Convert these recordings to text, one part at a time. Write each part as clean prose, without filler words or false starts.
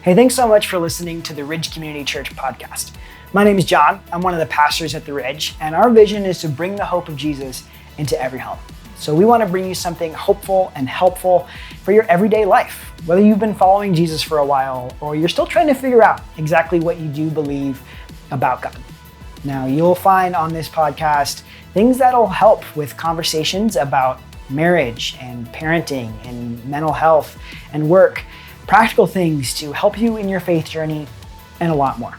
Hey, thanks so much for listening to the Ridge Community Church podcast. My name is John. I'm one of the pastors at the Ridge, and our vision is to bring the hope of Jesus into every home. So we want to bring you something hopeful and helpful for your everyday life, whether you've been following Jesus for a while or you're still trying to figure out exactly what you do believe about God. Now, you'll find on this podcast things that'll help with conversations about marriage and parenting and mental health and work, practical things to help you in your faith journey, and a lot more.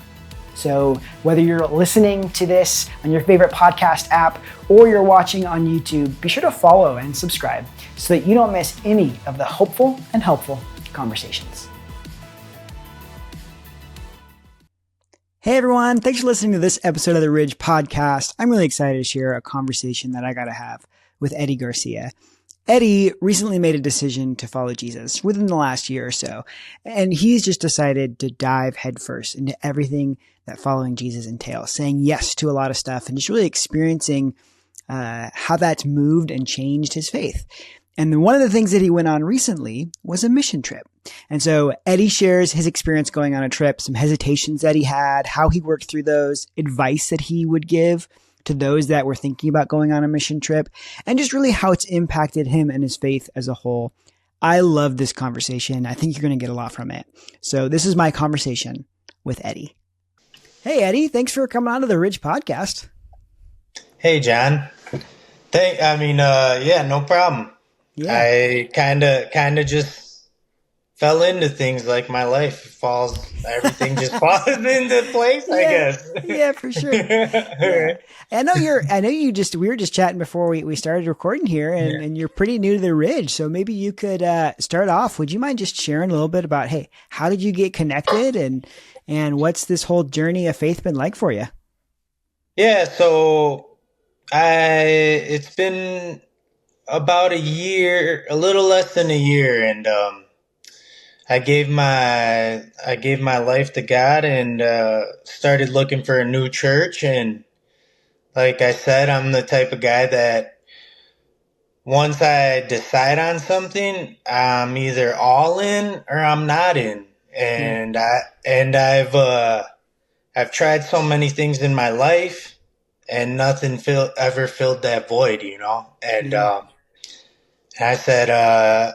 So whether you're listening to this on your favorite podcast app or you're watching on YouTube, be sure to follow and subscribe so that you don't miss any of the hopeful and helpful conversations. Hey everyone, thanks for listening to this episode of the Ridge podcast. I'm really excited to share a conversation that I got to have with Eddie Garcia. Eddie recently made a decision to follow Jesus within the last year or so, and he's just decided to dive headfirst into everything that following Jesus entails, saying yes to a lot of stuff and just really experiencing how that's moved and changed his faith. And then one of the things that he went on recently was a mission trip. And so Eddie shares his experience going on a trip, some hesitations that he had, how he worked through those, advice that he would give to those that were thinking about going on a mission trip, and just really how it's impacted him and his faith as a whole. I love this conversation. I think you're going to get a lot from it. So this is my conversation with Eddie. Hey, Eddie, thanks for coming on to the Ridge podcast. Hey, John. No problem. Yeah. I kind of just fell into things like my life everything just falls into place, I guess. Yeah, for sure. Yeah. I know we were just chatting before we started recording here, and you're pretty new to the Ridge. So maybe you could start off. Would you mind just sharing a little bit about, hey, how did you get connected and what's this whole journey of faith been like for you? Yeah, so it's been about a year, a little less than a year, and I gave my life to God and started looking for a new church. And like I said, I'm the type of guy that once I decide on something, I'm either all in or I'm not in. And I've tried so many things in my life, and nothing ever filled that void, you know. And I said,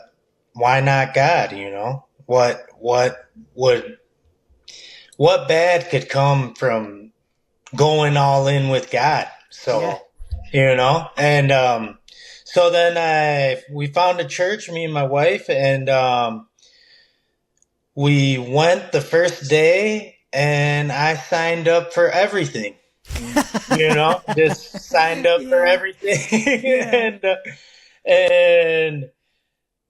why not God, you know? What bad could come from going all in with God? So, you know, and so then we found a church, me and my wife, and we went the first day, and I signed up for everything. You know, just signed up for everything. And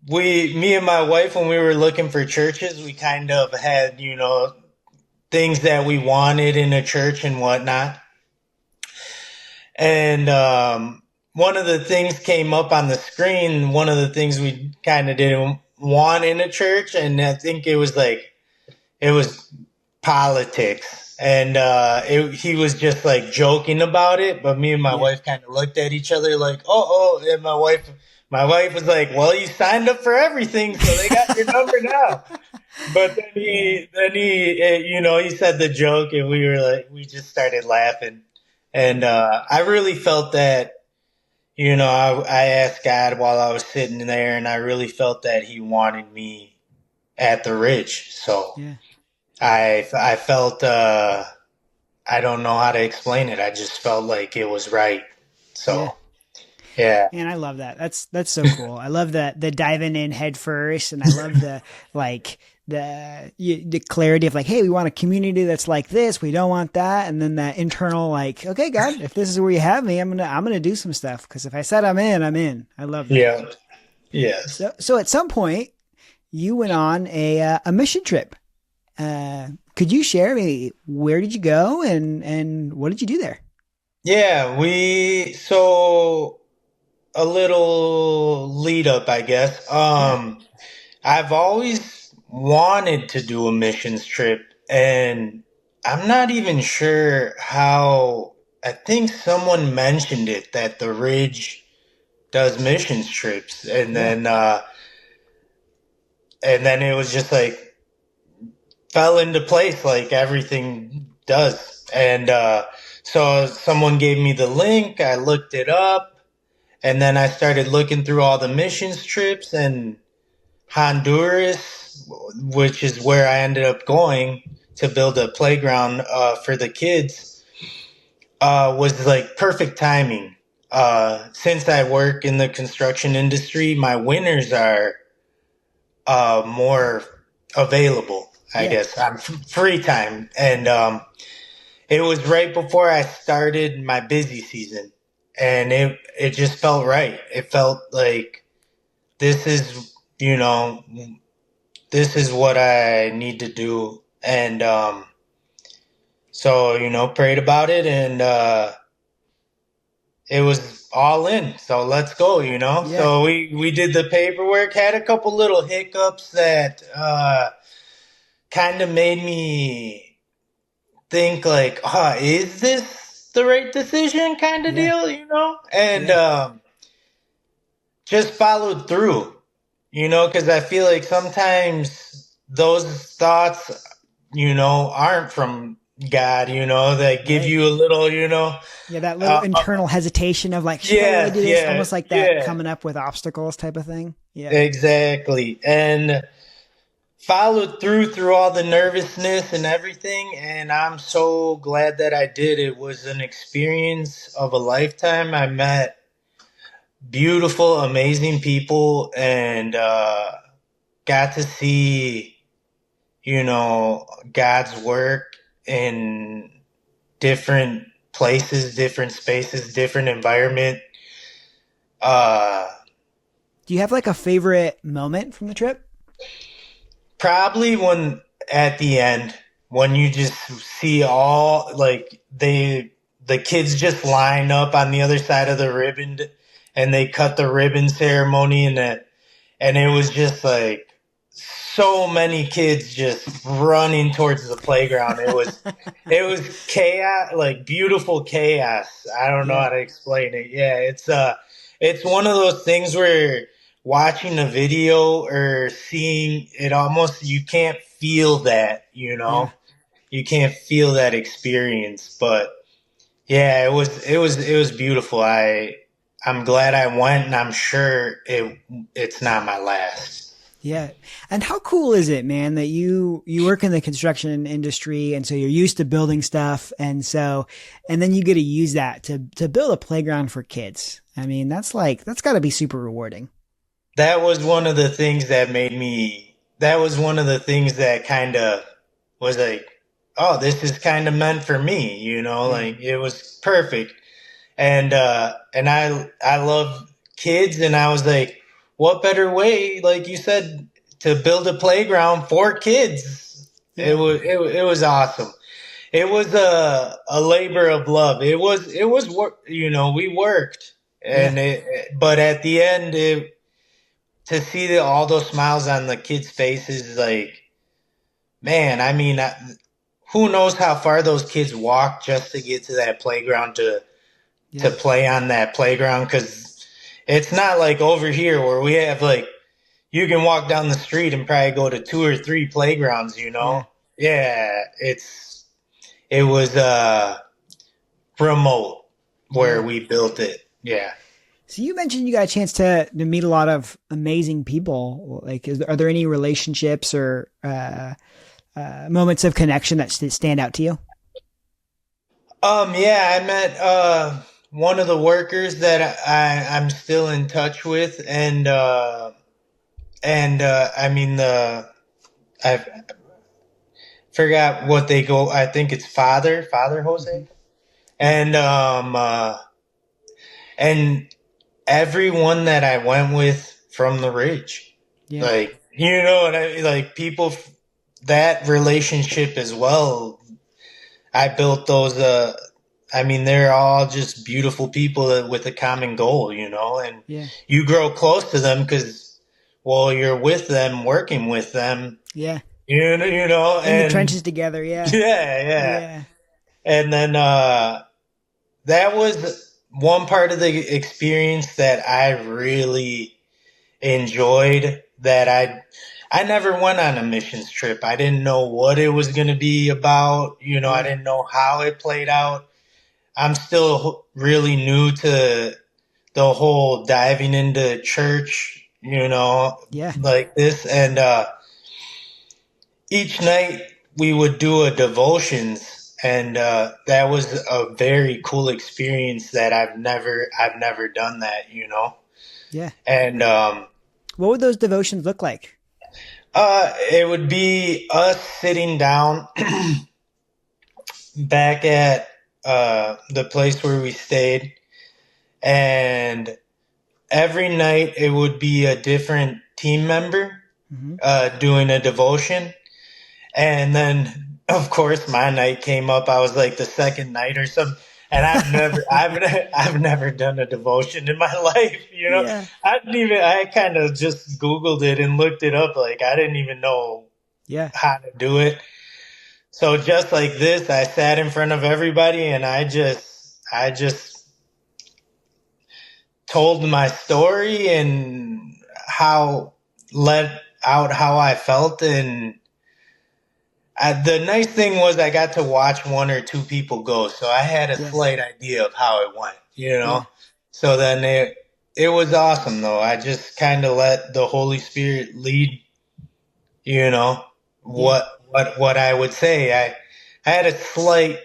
me and my wife, when we were looking for churches, we kind of had, you know, things that we wanted in a church and whatnot. And one of the things came up on the screen, one of the things we kind of didn't want in a church, and I think it was politics. And he was just like joking about it, but me and my wife kind of looked at each other like, oh, and my wife was like, well, you signed up for everything, so they got your number now. But then he said the joke, and we just started laughing. And I really felt that, you know, I asked God while I was sitting there, and I really felt that he wanted me at the Ridge. So I felt, I don't know how to explain it. I just felt like it was right. So. Yeah. And I love that. That's so cool. I love the diving in head first. And I love the clarity of like, hey, we want a community that's like this. We don't want that. And then that internal, like, okay, God, if this is where you have me, I'm going to do some stuff. Cause if I said I'm in, I'm in. I love that. Yeah. Yes. So at some point you went on a mission trip. Could you share maybe where did you go and what did you do there? Yeah, a little lead up, I guess. I've always wanted to do a missions trip, and I'm not even sure how. I think someone mentioned it that the Ridge does missions trips, and then it was just like fell into place like everything does. And so someone gave me the link. I looked it up, and then I started looking through all the missions trips, and Honduras, which is where I ended up going to build a playground for the kids, was like perfect timing. Since I work in the construction industry, my winters are more available, I Yeah. guess. I'm free time. And it was right before I started my busy season. And it just felt right. It felt like this is, this is what I need to do. And so, prayed about it, and it was all in. So let's go. Yeah. So we did the paperwork, had a couple little hiccups that kind of made me think like, is this the right decision kind of Yeah. deal? And Yeah. just followed through, because I feel like sometimes those thoughts, aren't from God, that give Right. you a little, Yeah, that little uh, internal hesitation of like, should I really do yes, this? yeah, Almost like that yeah, coming up with obstacles type of thing. Yeah. exactly. And followed through all the nervousness and everything, and I'm so glad that I did. It was an experience of a lifetime. I met beautiful, amazing people, and got to see, God's work in different places, different spaces, different environment. Uh, Do you have like a favorite moment from the trip? Probably when at the end, when you just see all like the kids just line up on the other side of the ribbon, and they cut the ribbon ceremony, and it was just like so many kids just running towards the playground. It was chaos, like beautiful chaos. I don't know Yeah. how to explain it. Yeah, it's one of those things where watching a video or seeing it, almost you can't feel that, Yeah. you can't feel that experience. But yeah, it was beautiful. I'm glad I went, and I'm sure it's not my last. Yeah. And how cool is it, man, that you work in the construction industry and so you're used to building stuff and then you get to use that to build a playground for kids. I mean, that's got to be super rewarding. That was one of the things that made me, that was one of the things that kind of was like, oh, this is kind of meant for me, Yeah. like it was perfect. And I love kids, and I was like, what better way, like you said, to build a playground for kids? It Yeah. was awesome. It was a labor of love. It was work, we worked, Yeah. but at the end, to see all those smiles on the kids' faces, like, man, I mean, who knows how far those kids walk just to get to that playground to Yeah. play on that playground? Because it's not like over here where we have like, you can walk down the street and probably go to two or three playgrounds. Yeah. Yeah, it was remote where Yeah. we built it. Yeah. So you mentioned you got a chance to meet a lot of amazing people. Like, are there any relationships or moments of connection that stand out to you? Yeah, I met one of the workers that I'm still in touch with, and I mean, I forgot what they go. I think it's Father Mm-hmm. Jose, and and everyone that I went with from the Ridge, Yeah. like, what I like, people, that relationship as well. I built those. I mean, they're all just beautiful people with a common goal, and Yeah. you grow close to them because, well, you're with them, working with them, Yeah. In the and trenches together. Yeah. yeah, yeah. Yeah. And then that was one part of the experience that I really enjoyed. That I never went on a missions trip. I didn't know what it was going to be about. I Yeah. didn't know how it played out. I'm still really new to the whole diving into church, Yeah. like this. And each night we would do a devotions, and that was a very cool experience that I've never done that. Yeah. And What would those devotions look like? it would be us sitting down back at the place where we stayed, and every night it would be a different team member Hmm. doing a devotion. And then, of course, my night came up. I was like the second night or something. And I've never done a devotion in my life. Yeah. I kind of just Googled it and looked it up. Like, I didn't even know Yeah. how to do it. So just like this, I sat in front of everybody and I just told my story and let out how I felt. And the nice thing was I got to watch one or two people go, so I had a Yeah. slight idea of how it went. Yeah. So then it was awesome though. I just kind of let the Holy Spirit lead, you know, Yeah. what I would say. I had a slight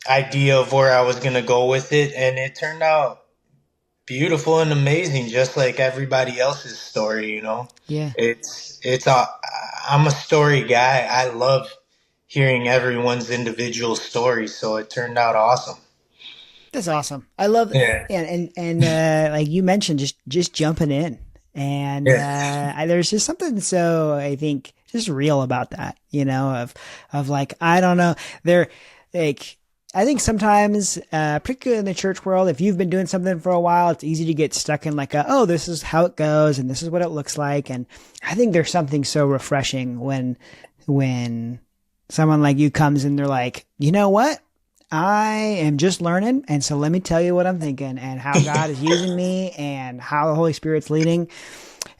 idea of where I was going to go with it, and it turned out beautiful and amazing, just like everybody else's story. Yeah. It's a I'm a story guy. I love hearing everyone's individual story, so it turned out awesome. That's awesome. I love Yeah, and like you mentioned, just jumping in, and yeah, there's just something so I think just real about that, of like I don't know, they're like I think sometimes, particularly in the church world, if you've been doing something for a while, it's easy to get stuck in like oh, this is how it goes and this is what it looks like, and I think there's something so refreshing when someone like you comes and they're like, you know what? I am just learning. And so let me tell you what I'm thinking and how God is using me and how the Holy Spirit's leading.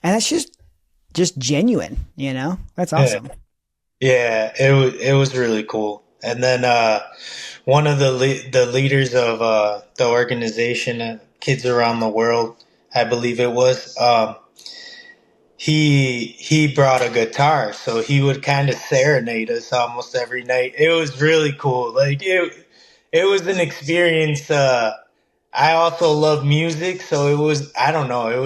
And that's just genuine. That's yeah, awesome. yeah. It was really cool. And then one of the leaders of the organization, Kids Around the World, I believe it was. He brought a guitar, so he would kind of serenade us almost every night. It was really cool. Like it was an experience. I also love music, so it was. I don't know. It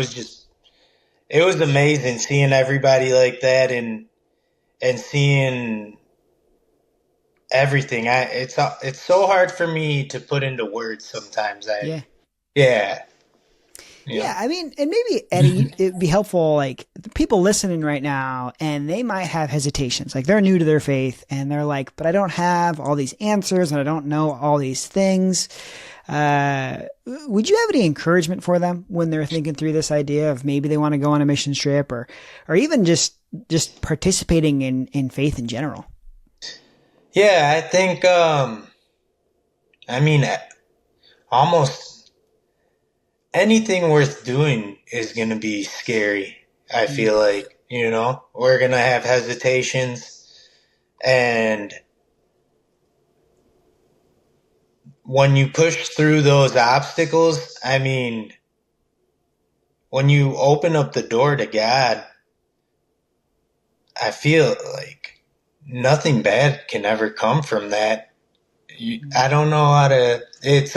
was amazing seeing everybody like that and seeing everything. It's so hard for me to put into words sometimes. Yeah. Yeah, Yeah, yeah, I mean, and maybe Eddie, it'd be helpful. Like the people listening right now, and they might have hesitations. Like they're new to their faith, and they're like, "But I don't have all these answers, and I don't know all these things." Would you have any encouragement for them when they're thinking through this idea of maybe they want to go on a mission trip, or even just participating in faith in general? yeah. I think. I mean, almost anything worth doing is going to be scary. I Mm, feel like, we're going to have hesitations. And when you push through those obstacles, I mean, when you open up the door to God, I feel like nothing bad can ever come from that. mm, I don't know how to, it's,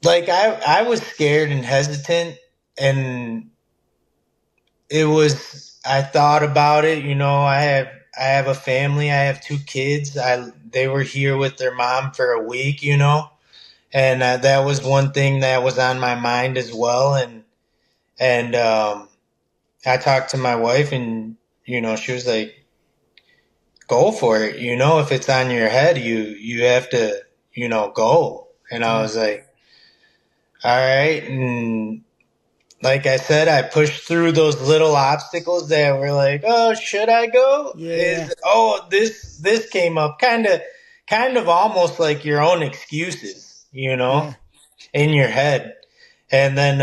like I was scared and hesitant, and I thought about it. I have a family. I have two kids. They were here with their mom for a week. And that was one thing that was on my mind as well. And I talked to my wife, and she was like, "Go for it. If it's on your head, you have to go." And I yeah, was like, "All right." And like I said, I pushed through those little obstacles that were like, "Oh, should I go?" yeah, This came up, kind of almost like your own excuses, yeah, in your head. And then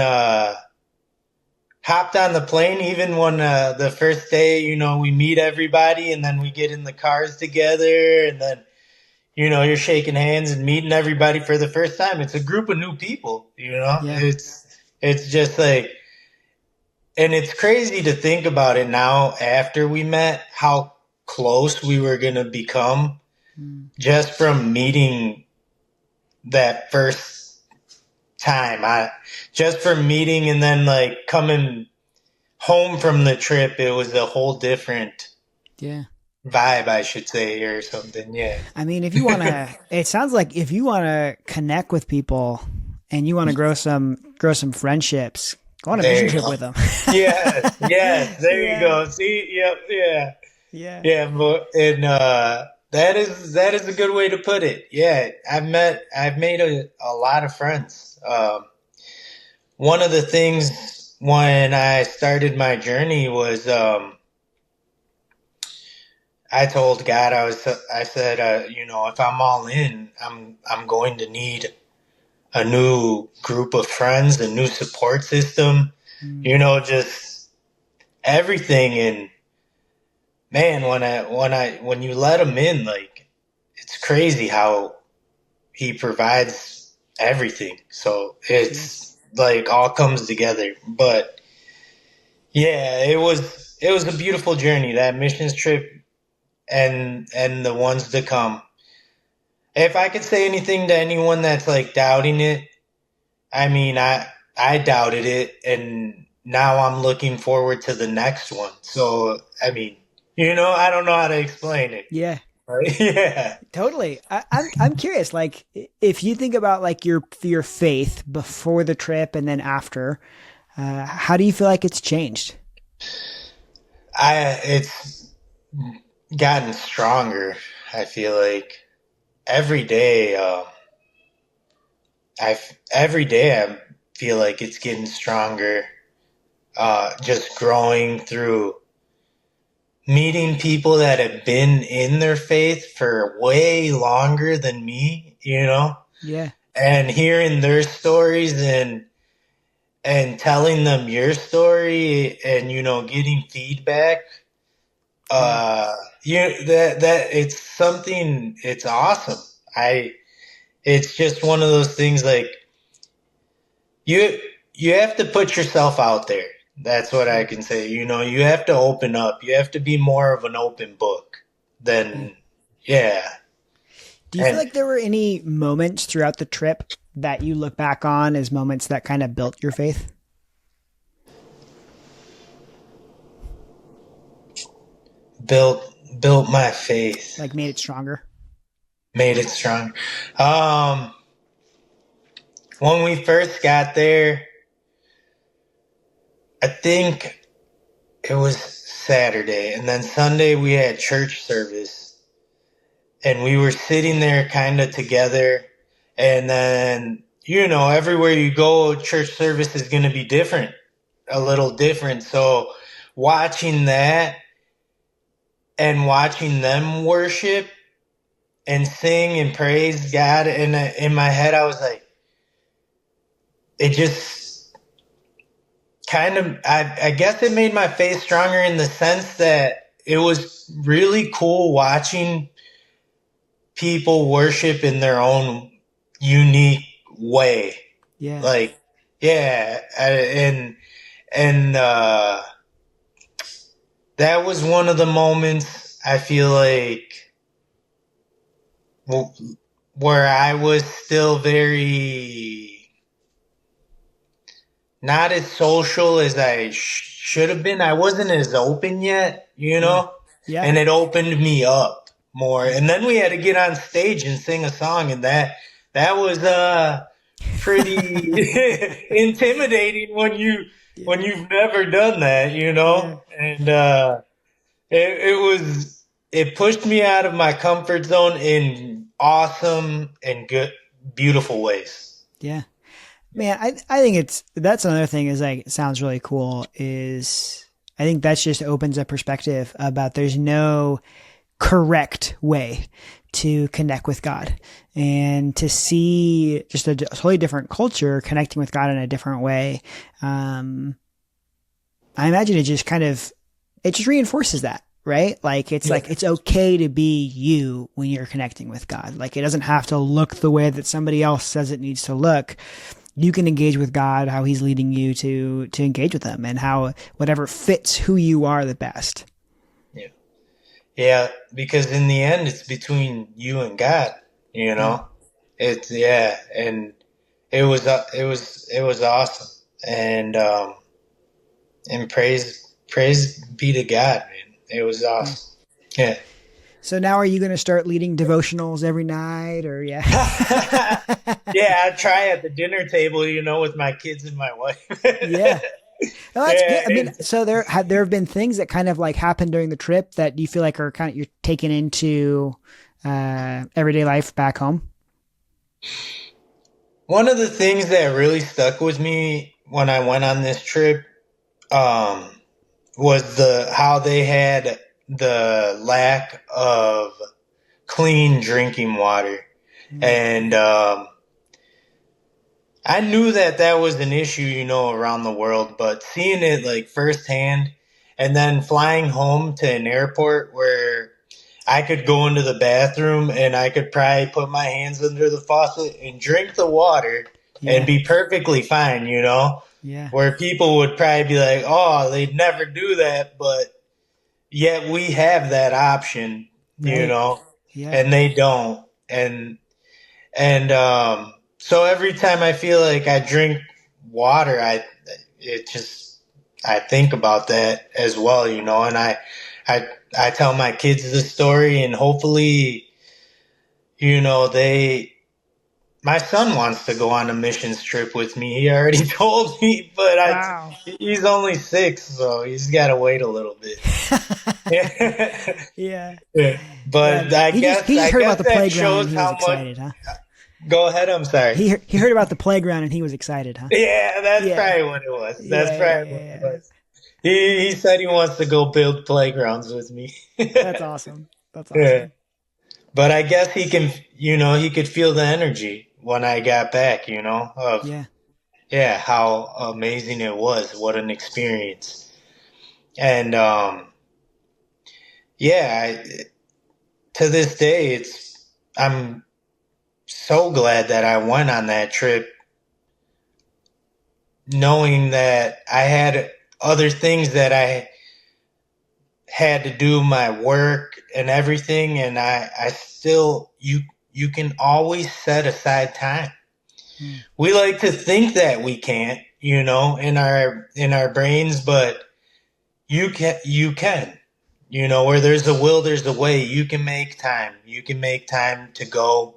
hopped on the plane, even when the first day, we meet everybody and then we get in the cars together and then, you're shaking hands and meeting everybody for the first time. It's a group of new people, Yeah. it's just like, and it's crazy to think about it now after we met, how close we were going to become just from meeting that first time. Just from meeting and then like coming home from the trip, it was a whole different Yeah. vibe, I should say, or something. Yeah. I mean, if you want to, it sounds like if you want to connect with people and you want to grow some friendships, go on a There mission you trip go. with them. Yes, there you Yeah. go. See, yep, yeah. Yeah. Yeah, but and that is a good way to put it. Yeah, I've made a lot of friends. One of the things when I started my journey was I told God I said if I'm all in, I'm going to need a new group of friends, a new support system, Mm. just everything. And man, when you let him in, like, it's crazy how he provides everything. So Yeah. it's like all comes together. But yeah, it was a beautiful journey, that missions trip and the ones to come. If I could say anything to anyone that's like doubting it, I mean, I doubted it, and now I'm looking forward to the next one. So, I mean, I don't know how to explain it. Yeah. Yeah. Totally. I'm curious. Like, if you think about like your faith before the trip and then after, how do you feel like it's changed? It's gotten stronger. I feel like every day, every day I feel like it's getting stronger. Just growing through meeting people that have been in their faith for way longer than me, Yeah. and hearing their stories and telling them your story and getting feedback. Yeah. That it's something. It's awesome. I It's just one of those things, like, you you have to put yourself out there. That's what I can say. You have to open up. You have to be more of an open book Yeah. than, yeah. Do you feel And like there were any moments throughout the trip that you look back on as moments that kind of built your faith? built built my faith, Like made it stronger? made it strong. Um, when we first got there, I think it was Saturday, and then Sunday we had church service, and we were sitting there kind of together. And then, everywhere you go, church service is going to be different, a little different. So watching that and watching them worship and sing and praise God, and in my head, I was like, it just kind of, I guess it made my faith stronger in the sense that it was really cool watching people worship in their own unique way. Yeah. Like, yeah, and that was one of the moments I feel like where I was still very not as social as I should have been. I wasn't as open yet, Yeah. Yeah. and it opened me up more. Yeah. And then we had to get on stage and sing a song, and that was pretty intimidating when Yeah. you've never done that, Yeah. and it pushed me out of my comfort zone in awesome and good, beautiful ways. Yeah. Man, I think that's another thing is like, it sounds really cool is I think that just opens a perspective about there's no correct way to connect with God and to see just a totally different culture connecting with God in a different way. I imagine it just it just reinforces that, right? Like Yeah. it's okay to be you when you're connecting with God. Like it doesn't have to look the way that somebody else says it needs to look. You can engage with God how he's leading you to engage with him, and how whatever fits who you are the best. Yeah. Yeah, because in the end, it's between you and God. Yeah. It's and it was awesome, and praise be to God, man. It was Yeah. awesome. Yeah. So now are you going to start leading devotionals every night, or yeah? Yeah, I try at the dinner table, with my kids and my wife. Yeah. No, that's good. Yeah, I mean, so there have been things that kind of like happened during the trip that you feel like are kind of you're taking into everyday life back home. one of the things that really stuck with me when I went on this trip, um, was the how they had the lack of clean drinking water. Mm. And I knew that that was an issue, around the world, but seeing it like firsthand, and then flying home to an airport where I could go into the bathroom and I could probably put my hands under the faucet and drink the water and Yeah. be perfectly fine. Yeah. Where people would probably be like, oh, they'd never do that, but yet we have that option, Right. Yeah. and they don't. And so every time I feel like I drink water, it just I think about that as well, and I I tell my kids the story, and hopefully, they my son wants to go on a missions trip with me. He already told me, but Wow. he's only 6, so he's got to wait a little bit. Yeah. Yeah. Yeah. But I He just I heard about guess the that playground and shows he was how much. excited, huh? Go ahead. I'm sorry. He heard about the playground and he was excited, huh? Yeah, that's Yeah. probably what it was. That's Yeah. probably Yeah. what it Yeah. was. He said he wants to go build playgrounds with me. That's awesome. That's Yeah. awesome. But I guess he could feel the energy when I got back, of, Yeah. yeah, how amazing it was. What an experience. And, yeah, to this day, I'm so glad that I went on that trip, knowing that I had other things that I had to do, my work and everything, and I still you can always set aside time. Mm. We like to think that we can't, in our brains, but you can. Where there's a will, there's a way. You can make time. You can make time to go,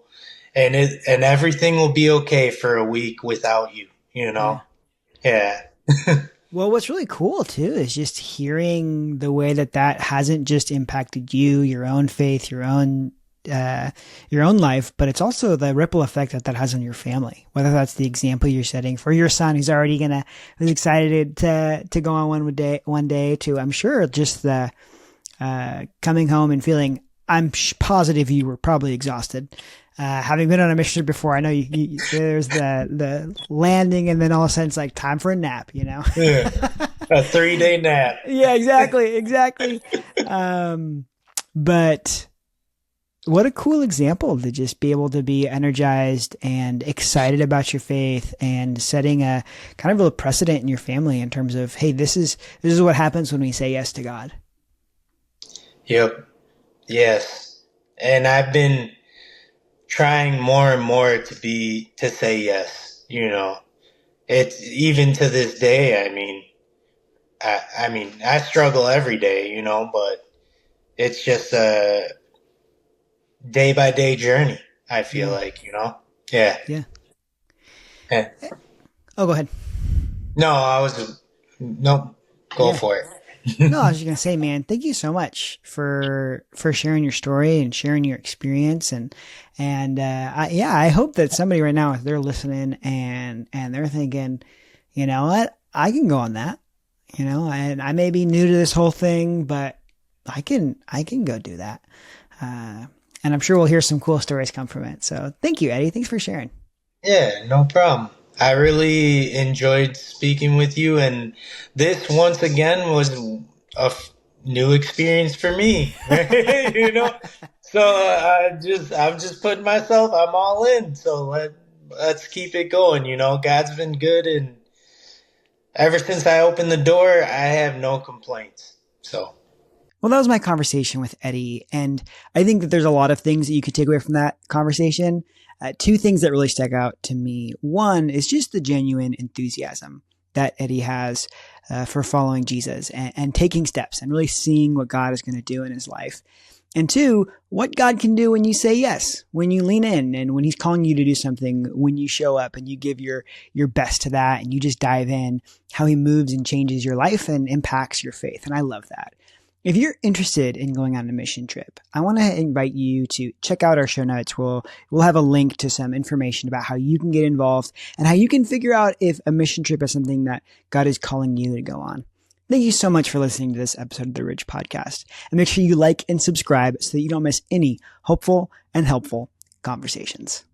and everything will be okay for a week without you. Yeah. Yeah. Well, what's really cool too is just hearing the way that hasn't just impacted you, your own faith, your own life, but it's also the ripple effect that has on your family. Whether that's the example you're setting for your son, who's excited to go on one day, to I'm sure just the coming home and feeling. I'm positive you were probably exhausted. Having been on a mission before, I know there's the landing, and then all of a sudden it's like time for a nap, Yeah. A 3-day nap. Yeah, exactly. But what a cool example to just be able to be energized and excited about your faith, and setting a kind of a precedent in your family in terms of, hey, this is what happens when we say yes to God. Yep. Yes. And I've been trying more and more to say yes. It's even to this day. I struggle every day, but it's just a day by day journey. I feel Yeah. like, yeah. Yeah. Eh. Oh, go ahead. No, nope. Go Yeah. for it. No, I was just gonna say, man, thank you so much for sharing your story and sharing your experience, and I hope that somebody right now, if they're listening and they're thinking, you know what, I can go on that, and I may be new to this whole thing, but I can go do that, and I'm sure we'll hear some cool stories come from it. So thank you, Eddie. Thanks for sharing. Yeah, no problem. I really enjoyed speaking with you, and this once again was new experience for me. you know, so I'm just putting myself. I'm all in. So let's keep it going. God's been good, and ever since I opened the door, I have no complaints. So. Well, that was my conversation with Eddie. And I think that there's a lot of things that you could take away from that conversation. Two things that really stuck out to me. One is just the genuine enthusiasm that Eddie has for following Jesus and taking steps and really seeing what God is going to do in his life. And two, what God can do when you say yes, when you lean in and when he's calling you to do something, when you show up and you give your best to that and you just dive in, how he moves and changes your life and impacts your faith. And I love that. If you're interested in going on a mission trip, I want to invite you to check out our show notes. We'll have a link to some information about how you can get involved and how you can figure out if a mission trip is something that God is calling you to go on. Thank you so much for listening to this episode of the Ridge Podcast. And make sure you like and subscribe so that you don't miss any hopeful and helpful conversations.